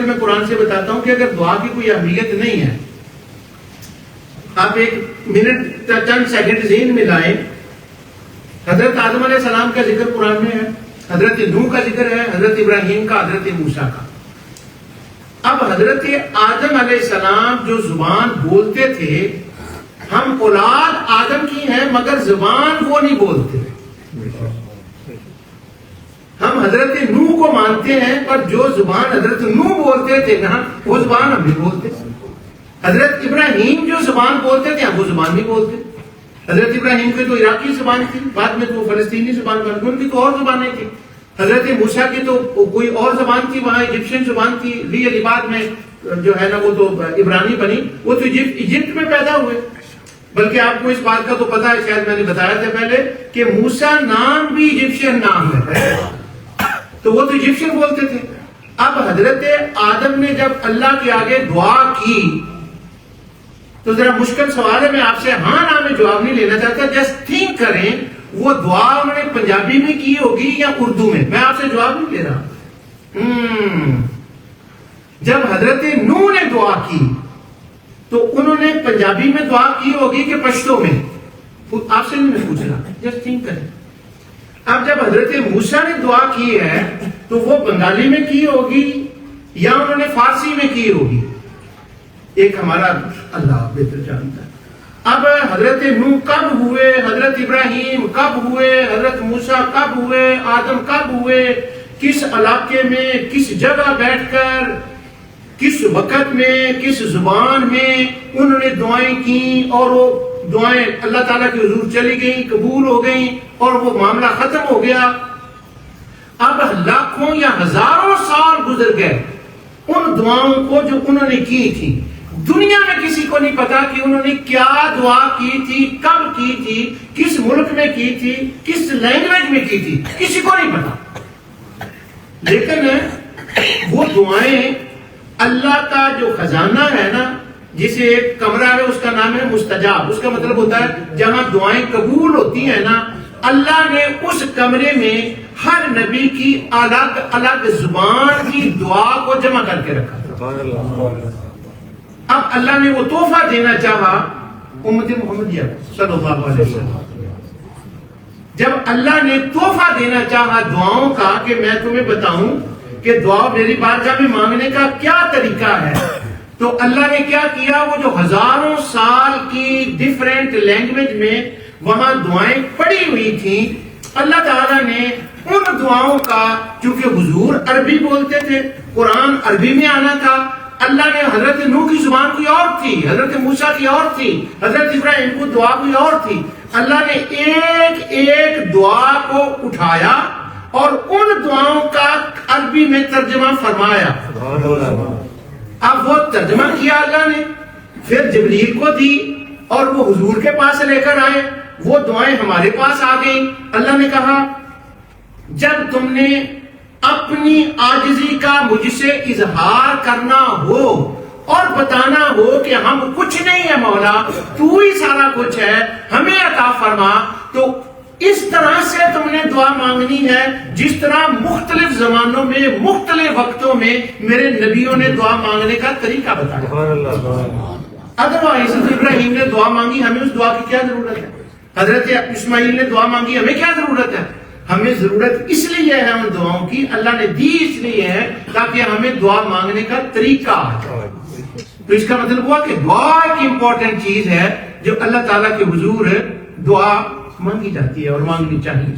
میں قرآن سے بتاتا ہوں کہ اگر دعا کی کوئی اہمیت نہیں ہے، آپ ایک منٹ چند سیکنڈ ذہن میں لائیں. حضرت آدم علیہ السلام کا ذکر قرآن میں ہے، حضرت نوح کا ذکر ہے، حضرت ابراہیم کا، حضرت موسیٰ کا. اب حضرت آدم علیہ السلام جو زبان بولتے تھے، ہم اولاد آدم کی ہیں مگر زبان وہ نہیں بولتے. ہم حضرت نوح کو مانتے ہیں پر جو زبان حضرت نوح بولتے تھے نا وہ زبان ہم نہیں بولتے. حضرت ابراہیم جو زبان بولتے تھے ہم وہ زبان نہیں بولتے. حضرت ابراہیم کی تو عراقی زبان تھی، بعد میں تو فلسطینی زبان بن گئی، ان کی تو اور زبانیں تھیں. حضرت موسیٰ کی تو کوئی اور زبان تھی، وہاں ایجپشین زبان تھی. ریئلی بعد میں جو ہے نا وہ تو عبرانی بنی، وہ تو ایجپٹ میں پیدا ہوئے. بلکہ آپ کو اس بات کا تو پتا ہے، شاید میں نے بتایا تھا پہلے کہ موسیٰ نام بھی ایجپشین نام ہے، تو وہ تو ایجپشین بولتے تھے. اب حضرت آدم نے جب اللہ کے آگے دعا کی تو ذرا مشکل سوال ہے، میں آپ سے ہاں نہ میں جواب نہیں لینا چاہتا. جسٹ تھنک کریں وہ دعا انہوں نے پنجابی میں کی ہوگی یا اردو میں، میں آپ سے جواب نہیں لے رہا. جب حضرت نوح نے دعا کی تو انہوں نے پنجابی میں دعا کی ہوگی کہ پشتو میں، آپ سے نہیں میں پوچھ رہا، جسٹ تھنک کریں. اب جب حضرت موسیٰ نے دعا کی ہے تو وہ بنگالی میں کی ہوگی یا انہوں نے فارسی میں کی ہوگی، ایک ہمارا اللہ بہتر جانتا ہے. اب حضرت نوح کب ہوئے، حضرت ابراہیم کب ہوئے، حضرت موسیٰ کب ہوئے، آدم کب ہوئے، کس علاقے میں، کس جگہ بیٹھ کر، کس وقت میں، کس زبان میں انہوں نے دعائیں کی، اور وہ دعائیں اللہ تعالیٰ کی حضور چلی گئیں، قبول ہو گئیں اور وہ معاملہ ختم ہو گیا. اب لاکھوں یا ہزاروں سال گزر گئے ان دعاؤں کو جو انہوں نے کی تھی. دنیا میں کسی کو نہیں پتا کہ انہوں نے کیا دعا کی تھی، کب کی تھی، کس ملک میں کی تھی، کس لینگویج میں کی تھی، کسی کو نہیں پتا. لیکن وہ دعائیں اللہ کا جو خزانہ ہے نا، جسے ایک کمرہ ہے اس کا نام ہے مستجاب، اس کا مطلب ہوتا ہے جہاں دعائیں قبول ہوتی ہیں نا، اللہ نے اس کمرے میں ہر نبی کی الگ الگ زبان کی دعا کو جمع کر کے رکھا. اب اللہ نے وہ تحفہ دینا چاہا امت محمدیہ صلی اللہ علیہ وسلم. جب اللہ نے تحفہ دینا چاہا دعاؤں کا کہ میں تمہیں بتاؤں کہ دعا میری بارگاہ میں مانگنے کا کیا طریقہ ہے، تو اللہ نے کیا کیا، وہ جو ہزاروں سال کی ڈیفرنٹ لینگویج میں وہاں دعائیں پڑی ہوئی تھیں، اللہ تعالیٰ نے ان دعاؤں کا، چونکہ حضور عربی بولتے تھے، قرآن عربی میں آنا تھا، اللہ نے حضرت نوح کی زبان کوئی اور تھی، حضرت موسیٰ کی اور تھی، حضرت ابراہیم کو دعا کوئی اور تھی. اللہ نے ایک ایک دعا کو اٹھایا اور ان دعاؤں کا عربی میں ترجمہ فرمایا. اب وہ ترجمہ کیا اللہ نے، پھر جبریل کو دی اور وہ حضور کے پاس لے کر آئے، وہ دعائیں ہمارے پاس آ گئیں. اللہ نے کہا جب تم نے اپنی عاجزی کا مجھ سے اظہار کرنا ہو اور بتانا ہو کہ ہم کچھ نہیں ہے مولا، تو ہی سارا کچھ ہے، ہمیں عطا فرما، تو اس طرح سے تم نے دعا مانگنی ہے جس طرح مختلف زمانوں میں مختلف وقتوں میں میرے نبیوں نے دعا مانگنے کا طریقہ بتایا. ادروائز ابراہیم نے دعا مانگی، ہمیں اس دعا کی کیا ضرورت ہے؟ حضرت اسماعیل نے دعا مانگی، ہمیں کیا ضرورت ہے؟ ہمیں ضرورت اس لیے ہے ان دعاؤں کی، اللہ نے دی اس لیے ہے تاکہ ہمیں دعا مانگنے کا طریقہ آئے. تو اس کا مطلب ہوا کہ دعا ایک امپورٹنٹ چیز ہے جو اللہ تعالیٰ کے حضور دعا مانگی جاتی ہے اور مانگنی چاہیے.